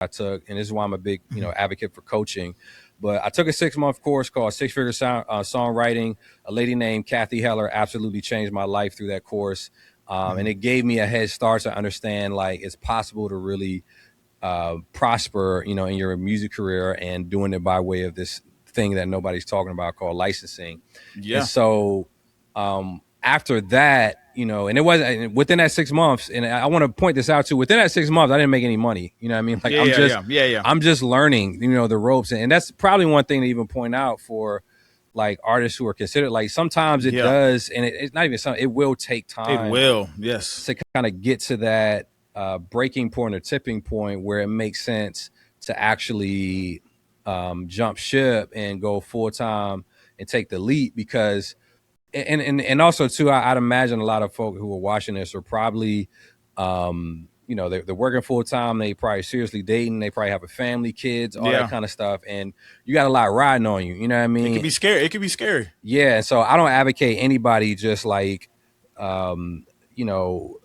I took, and this is why I'm a big, advocate for coaching. But I took a 6-month course called Six Figure Songwriting. A lady named Kathy Heller absolutely changed my life through that course. And it gave me a head start to understand like it's possible to really prosper, in your music career and doing it by way of this thing that nobody's talking about called licensing. And Yeah. so after that, and it wasn't within that 6 months. And I want to point this out too. Within that 6 months, I didn't make any money. You know what I mean? Like Yeah. Yeah. Yeah. Yeah. I'm just learning, the ropes. And that's probably one thing to even point out for like artists who are considered like sometimes it Yeah. does. And it's not even something, it will take It time will. Yes. to kind of get to that breaking point or tipping point where it makes sense to actually jump ship and go full time and take the leap. Because and also too, I'd imagine a lot of folk who are watching this are probably they're working full time, they probably seriously dating, they probably have a family, kids, all that Yeah. kind of stuff, and you got a lot riding on you, you know what I It could mean? be scary. It could be scary. Yeah, so I don't advocate anybody just like um you know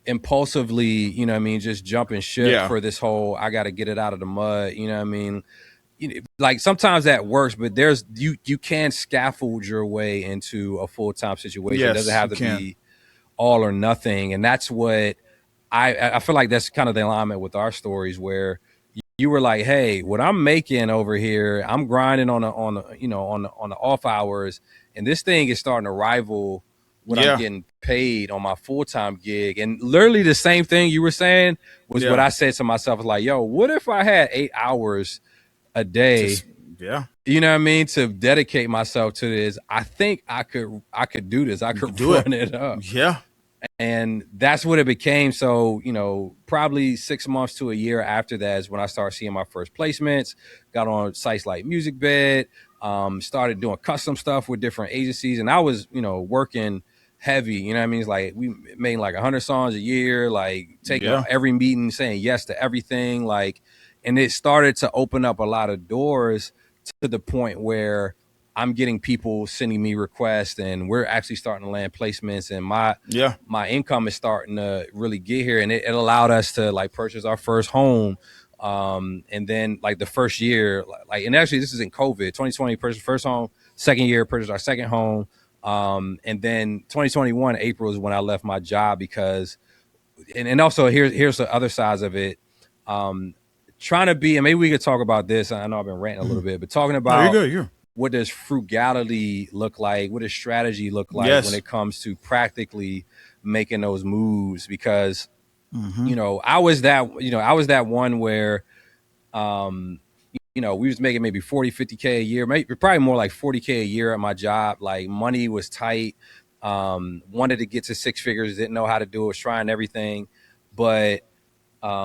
impulsively, just jumping ship Yeah. for this whole I got to get it out of the mud, you know what I mean? Like sometimes that works, but there's you can scaffold your way into a full-time situation. It doesn't Yes, have you to can. be all or nothing, and that's what I feel like that's kind of the alignment with our stories where you were like, hey, what I'm making over here, I'm grinding on the off hours, and this thing is starting to rival what I'm Yeah. getting paid on my full-time gig. And literally the same thing you were saying was what Yeah. I said to myself, like, yo, what if I had 8 hours a day, Just yeah. you know what I mean, to dedicate myself to this? I think I could do this. I You could could do it. run it up. Yeah. And that's what it became. So, probably 6 months to a year after that is when I started seeing my first placements, got on sites like MusicBed, started doing custom stuff with different agencies. And I was, working heavy, you know what I mean? It's like we made like 100 songs a year, like taking Yeah. every meeting, saying yes to everything. Like, and it started to open up a lot of doors to the point where I'm getting people sending me requests, and we're actually starting to land placements, and Yeah. my income is starting to really get here, and it allowed us to like purchase our first home. And then like the first year, like, and actually this is in COVID, 2020 purchased first home, second year purchased our second home. And then 2021 April is when I left my job because, and also here's the other sides of it. Um, Trying to be, and maybe we could talk about this. I know I've been ranting a little bit, but talking No, you're about good. You're what does frugality look like? What does strategy look like when yes. it comes to practically making those moves? Because, Mm-hmm. I was that one where, um, we was making maybe 40, 50K a year, maybe probably more like 40K a year at my job. Like money was tight. Wanted to get to six figures, didn't know how to do it, was trying everything, but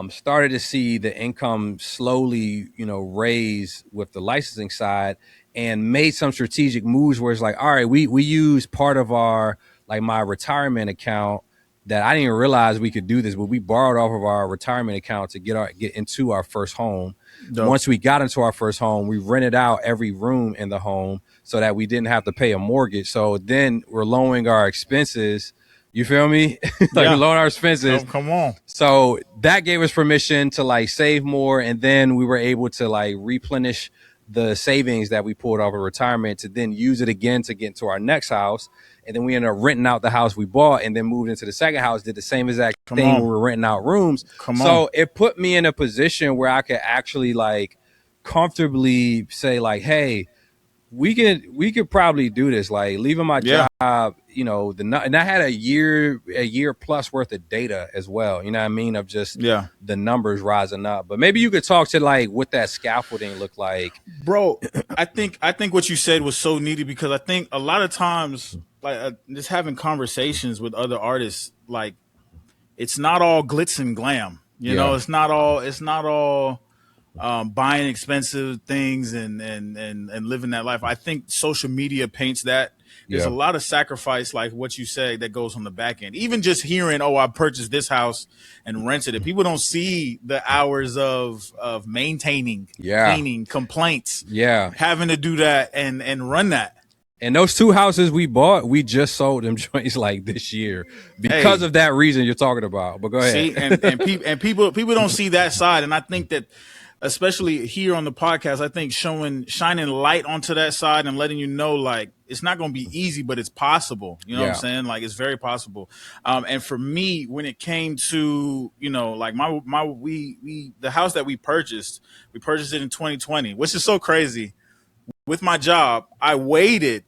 started to see the income slowly, raise with the licensing side, and made some strategic moves where it's like, all right, we use part of our, like my retirement account that I didn't even realize we could do this, but we borrowed off of our retirement account to get into our first home. Dope. Once we got into our first home, we rented out every room in the home so that we didn't have to pay a mortgage. So then we're lowering our expenses. You feel me? Like we're Yeah. lowering our expenses, Come on. so that gave us permission to like save more, and then we were able to like replenish the savings that we pulled off of retirement to then use it again to get into our next house. And then we ended up renting out the house we bought, and then moved into the second house, did the same exact Come thing when on. we were renting out rooms. Come on. So it put me in a position where I could actually like comfortably say like, hey, we could probably do this, like leaving my Yeah. job, and I had a year plus worth of data as well, you know what I mean, of just Yeah. the numbers rising up. But maybe you could talk to like what that scaffolding looked like. Bro, I think what you said was so needed because I think a lot of times like just having conversations with other artists, like it's not all glitz and glam. Yeah. It's not all buying expensive things and living that life. I think social media paints that. There's a Yeah. lot of sacrifice, like what you said, that goes on the back end. Even just hearing, "Oh, I purchased this house and rented it." People don't see the hours of maintaining, Yeah. cleaning, complaints, Yeah. having to do that and run that. And those 2 houses we bought, we just sold them joints like this year because Hey, of that reason you're talking about. But go ahead. see, and people don't see that side, and I think that, especially here on the podcast, I think shining light onto that side and letting you know, like, it's not going to be easy, but it's possible. You know what I'm Yeah. saying? Like, it's very possible. And for me, when it came to, like the house that we purchased it in 2020, which is so crazy. With my job, I waited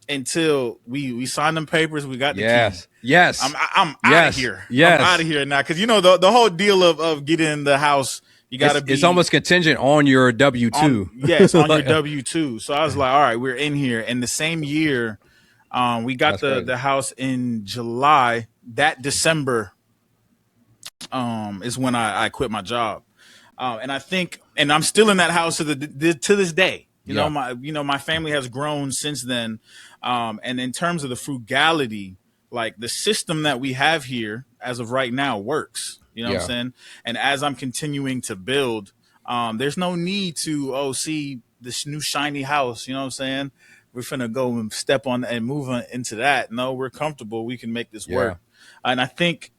until we signed them papers, we got the key. Yes. Yes. I'm out of Yes. here. I'm out Yes. of here now, because the whole deal of getting the house, you got to It's be almost contingent on your W on, two. yes, on your Like, W-2. So I was like, all right, we're in here. And the same year, we got that's the crazy. house in July. That December is when I quit my job. And I think, and I'm still in that house to this day. Yeah. My family has grown since then. And in terms of the frugality, like, the system that we have here as of right now works. You know what I'm Yeah. saying? And as I'm continuing to build, there's no need to see this new shiny house. You know what I'm saying? We're finna go and step on and move on into that. No, we're comfortable. We can make this Yeah. work. And I think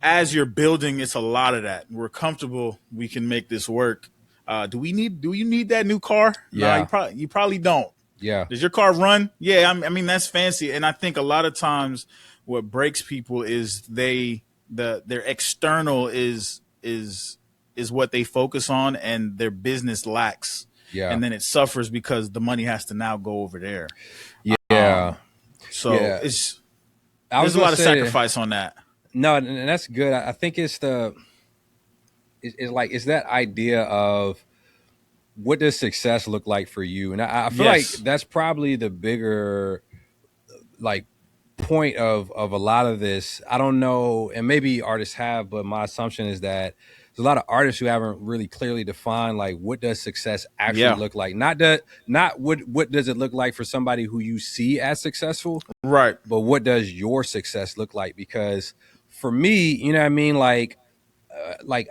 as you're building, it's a lot of that. We're comfortable. We can make this work. Do you need that new car? No, Yeah. you probably don't. Yeah. Does your car run? Yeah, I mean, that's fancy. And I think a lot of times what breaks people is their external is what they focus on, and their business lacks. Yeah. And then it suffers because the money has to now go over there. Yeah. So Yeah. I was there's a gonna lot of say sacrifice on that. no, and that's good. I think it's that idea of what does success look like for you, and I feel like Yes. that's probably the bigger like point of a lot of this. I don't know, and maybe artists have, but my assumption is that there's a lot of artists who haven't really clearly defined like what does success actually Yeah. look like. Not what does it look like for somebody who you see as successful, Right. but what does your success look like? Because for me, you know what I mean, like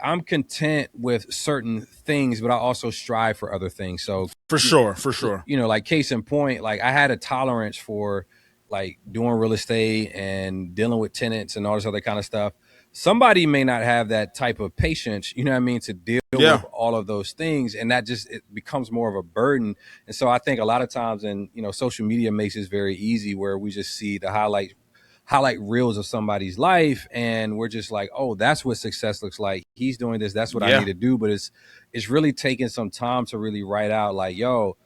I'm content with certain things, but I also strive for other things. So For sure. For sure. like case in point, like I had a tolerance for like doing real estate and dealing with tenants and all this other kind of stuff. Somebody may not have that type of patience, you know what I mean, to deal Yeah. with all of those things, and that just it becomes more of a burden. And so I think a lot of times, and social media makes this very easy, where we just see the highlight reels of somebody's life, and we're just like, oh, that's what success looks like. He's doing this, that's what I need Yeah. to do. But it's really taking some time to really write out, like, yo,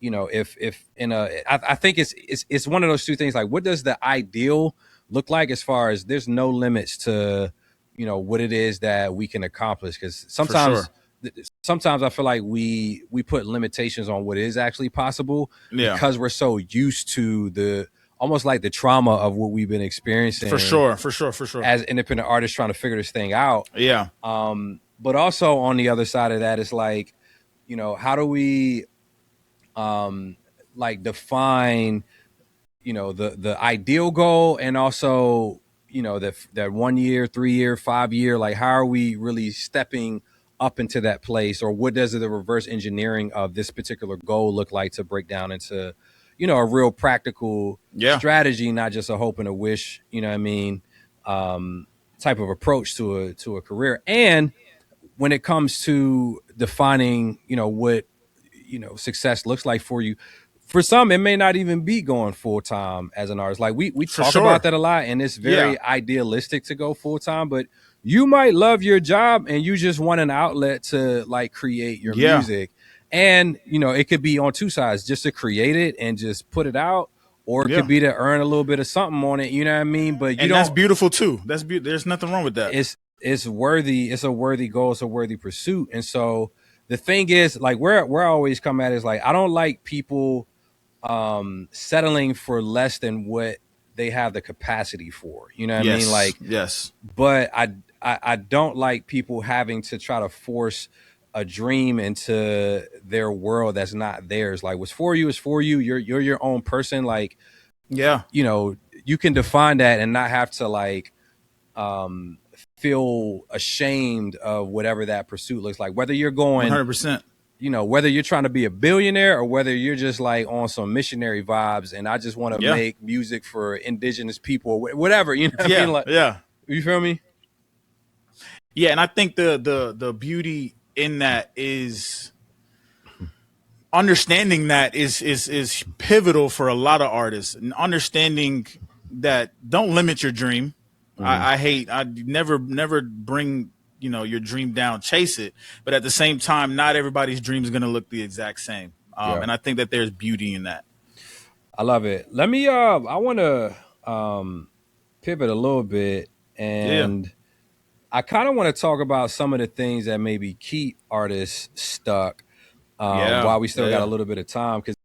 if in I think it's one of those two things. Like, what does the ideal look like, as far as there's no limits to what it is that we can accomplish? Because For sure. sometimes I feel like we put limitations on what is actually possible, Yeah. because we're so used to the almost like the trauma of what we've been For experiencing sure. For sure. For sure. as independent artists trying to figure this thing out. Yeah. But also on the other side of that, it's like, how do we like define the ideal goal, and also that 1 year, 3 year, 5 year, like how are we really stepping up into that place, or what does the reverse engineering of this particular goal look like to break down into a real practical Yeah. strategy, not just a hope and a wish, what I mean, type of approach to a career. And when it comes to defining what success looks like for you, for some it may not even be going full-time as an artist. Like we For talk about sure. that a lot, and it's Yeah. very idealistic to go full-time, but you might love your job and you just want an outlet to like create your Yeah. music. And it could be on two sides, just to create it and just put it out, or it could Yeah. be to earn a little bit of something on it, you know what I mean? But you And that's don't beautiful too. There's nothing wrong with that. it's worthy, it's a worthy goal, it's a worthy pursuit. And so the thing is, like, where I always come at is like, I don't like people settling for less than what they have the capacity for, you know what I mean? Yes. Like, Yes. but I don't like people having to try to force a dream into their world that's not theirs. Like, what's for you is for you. You're your own person. Like, Yeah. you can define that and not have to like feel ashamed of whatever that pursuit looks like. Whether you're going 100%. whether you're trying to be a billionaire or whether you're just like on some missionary vibes and I just want to Yeah. make music for indigenous people, whatever, you know what I mean? Yeah. Like, Yeah. you feel me? Yeah. And I think the beauty in that is understanding that is pivotal for a lot of artists, and understanding that don't limit your dream. Mm-hmm. I never bring your dream down, chase it, but at the same time, not everybody's dream is going to look the exact same. Yeah. And I think that there's beauty in that. I love it. Let me I want to pivot a little bit, Yeah. and I kind of want to talk about some of the things that maybe keep artists stuck Yeah. while we still got a Yeah. little bit of time, because